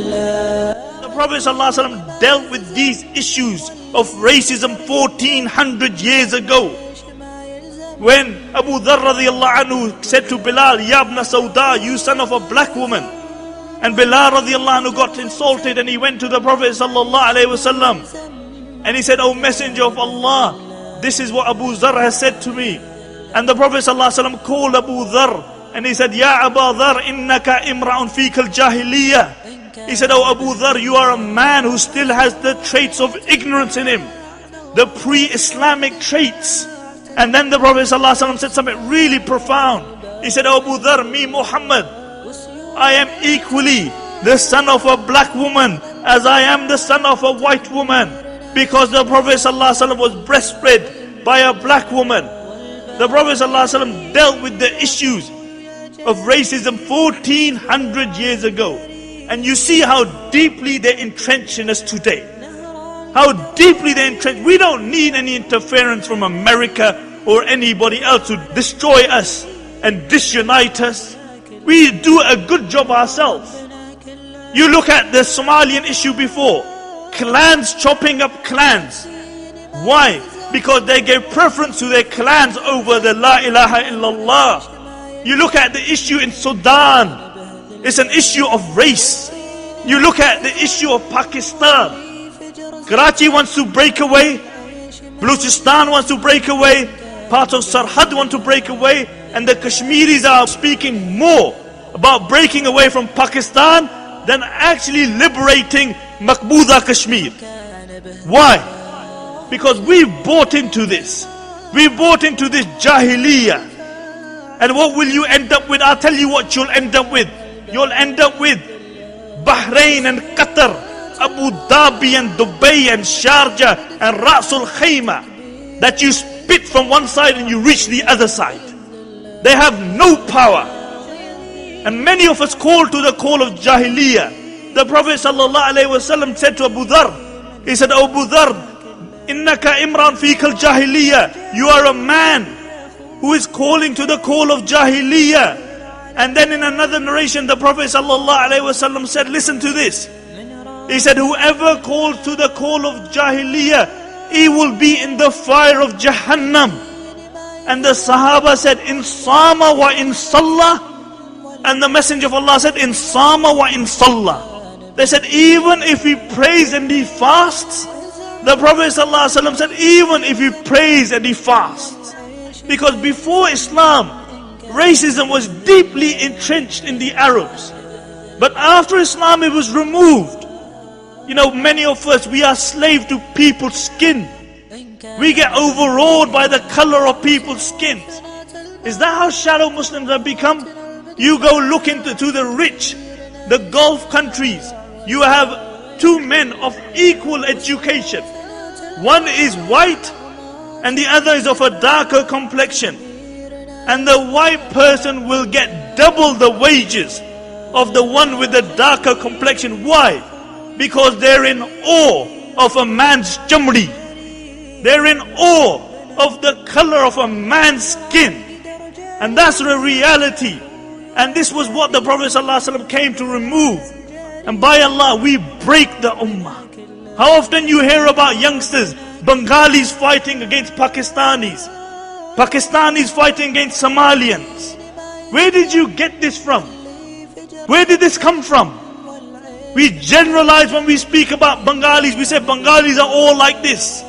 The Prophet ﷺ dealt with these issues of racism 1400 years ago. When Abu Dharr radiallahu anhu said to Bilal, Ya ibn Sauda, you son of a black woman. And Bilal radiallahu anhu got insulted and he went to the Prophet sallallahu alaihi wasallam. And he said, O Messenger of Allah, this is what Abu Dharr has said to me. And the Prophet sallallahu alaihi wasallam called Abu Dharr and he said, Ya Abu Dharr, innaka imra'un fika al-jahiliyyah. He said, oh Abu Dharr, you are a man who still has the traits of ignorance in him. The pre-Islamic traits. And then the Prophet ﷺ said something really profound. He said, oh Abu Dharr, me Muhammad, I am equally the son of a black woman as I am the son of a white woman. Because the Prophet ﷺ was breastfed by a black woman. The Prophet ﷺ dealt with the issues of racism 1400 years ago. And you see how deeply they're entrenched in us today. How deeply they're entrenched. We don't need any interference from America or anybody else to destroy us and disunite us. We do a good job ourselves. You look at the Somalian issue before. Clans chopping up clans. Why? Because they gave preference to their clans over the La ilaha illallah. You look at the issue in Sudan. It's an issue of race. You look at the issue of Pakistan. Karachi wants to break away. Balochistan wants to break away. Parts of Sarhad want to break away. And the Kashmiris are speaking more about breaking away from Pakistan than actually liberating Maqbooza Kashmir. Why? Because we bought into this. We bought into this Jahiliyyah. And what will you end up with? I'll tell you what you'll end up with. You'll end up with Bahrain and Qatar, Abu Dhabi and Dubai and Sharjah and Rasul Khaimah, that you spit from one side and you reach the other side. They have no power. And many of us call to the call of Jahiliyyah. The Prophet ﷺ said to Abu Dharr, he said, oh Abu Dharr, innaka imran fika al-jahiliyyah. You are a man who is calling to the call of Jahiliyyah. And then in another narration, the Prophet ﷺ said, listen to this. He said, whoever calls to the call of Jahiliyyah, he will be in the fire of Jahannam. And the Sahaba said, in Sama wa in Sallah. And the Messenger of Allah said, in Sama wa in Sallah. They said, even if he prays and he fasts. The Prophet ﷺ said, even if he prays and he fasts. Because before Islam, racism was deeply entrenched in the Arabs. But after Islam, it was removed. You know, many of us, we are slave to people's skin. We get overawed by the color of people's skins. Is that how shallow Muslims have become? You go look into the rich, the Gulf countries. You have two men of equal education. One is white and the other is of a darker complexion. And the white person will get double the wages of the one with the darker complexion. Why? Because they're in awe of a man's chamri. They're in awe of the color of a man's skin. And that's the reality. And this was what the Prophet ﷺ came to remove. And by Allah, we break the ummah. How often you hear about youngsters, Bengalis fighting against Pakistanis, Pakistanis fighting against Somalians. Where did you get this from? Where did this come from? We generalize when we speak about Bengalis. We say Bengalis are all like this.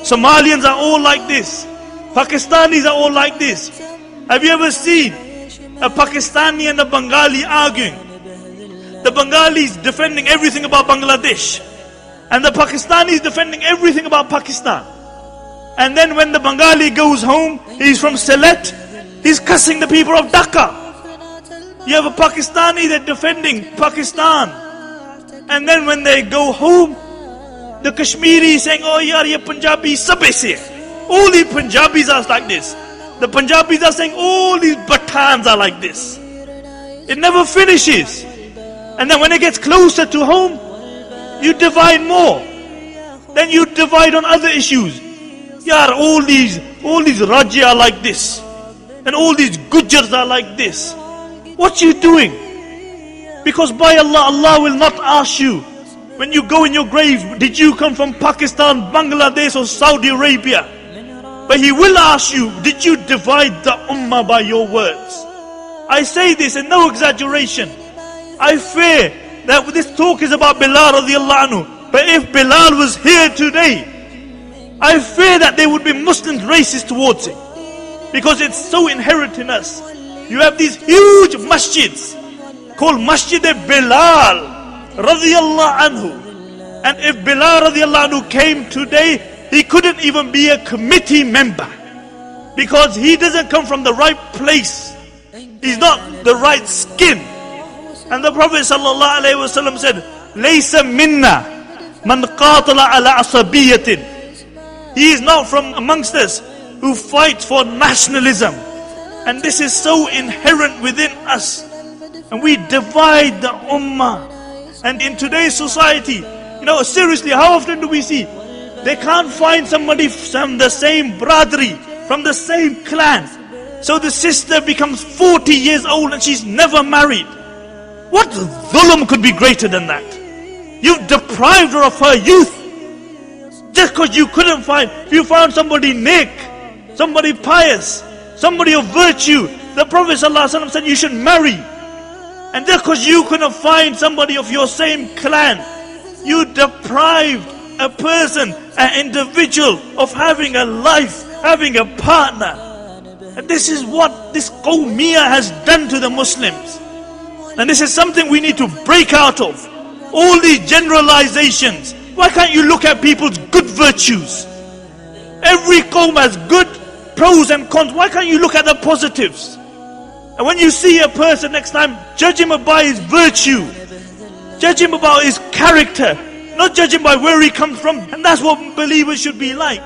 Somalians are all like this. Pakistanis are all like this. Have you ever seen a Pakistani and a Bengali arguing? The Bengalis defending everything about Bangladesh. And the Pakistanis defending everything about Pakistan. And then when the Bengali goes home, he's from Sylhet, he's cussing the people of Dhaka. You have a Pakistani that's defending Pakistan. And then when they go home, the Kashmiri is saying, oh yaar, ye Punjabi sab aise hai. All these Punjabis are like this. The Punjabis are saying, all these Pathans are like this. It never finishes. And then when it gets closer to home, you divide more. Then you divide on other issues. Yaar, all these Raji are like this. And all these Gujars are like this. What you doing? Because by Allah, Allah will not ask you, when you go in your grave, did you come from Pakistan, Bangladesh or Saudi Arabia? But He will ask you, did you divide the ummah by your words? I say this in no exaggeration. I fear that this talk is about Bilal radiallahu anhu. But if Bilal was here today, I fear that there would be Muslims racist towards him. Because it's so inherent in us. You have these huge masjids called Masjid Bilal radiallahu anhu. And if Bilal radiallahu anhu came today, he couldn't even be a committee member. Because he doesn't come from the right place. He's not the right skin. And the Prophet sallallahu alaihi wasallam said, "Laysa minna man qatala ala asabiyatin." He is not from amongst us who fight for nationalism. And this is so inherent within us. And we divide the ummah. And in today's society, seriously, how often do we see they can't find somebody from the same bradri, from the same clan. So the sister becomes 40 years old and she's never married. What dhulm could be greater than that? You've deprived her of her youth. Just because you couldn't find, if you found somebody neck, somebody pious, somebody of virtue, the Prophet ﷺ said you should marry. And just because you couldn't find somebody of your same clan, you deprived a person, an individual of having a life, having a partner. And this is what this Qawmiyah has done to the Muslims. And this is something we need to break out of. All these generalizations. Why can't you look at people's good virtues? Every Qawm has good pros and cons. Why can't you look at the positives? And when you see a person next time, judge him by his virtue. Judge him about his character. Not judge him by where he comes from. And that's what believers should be like.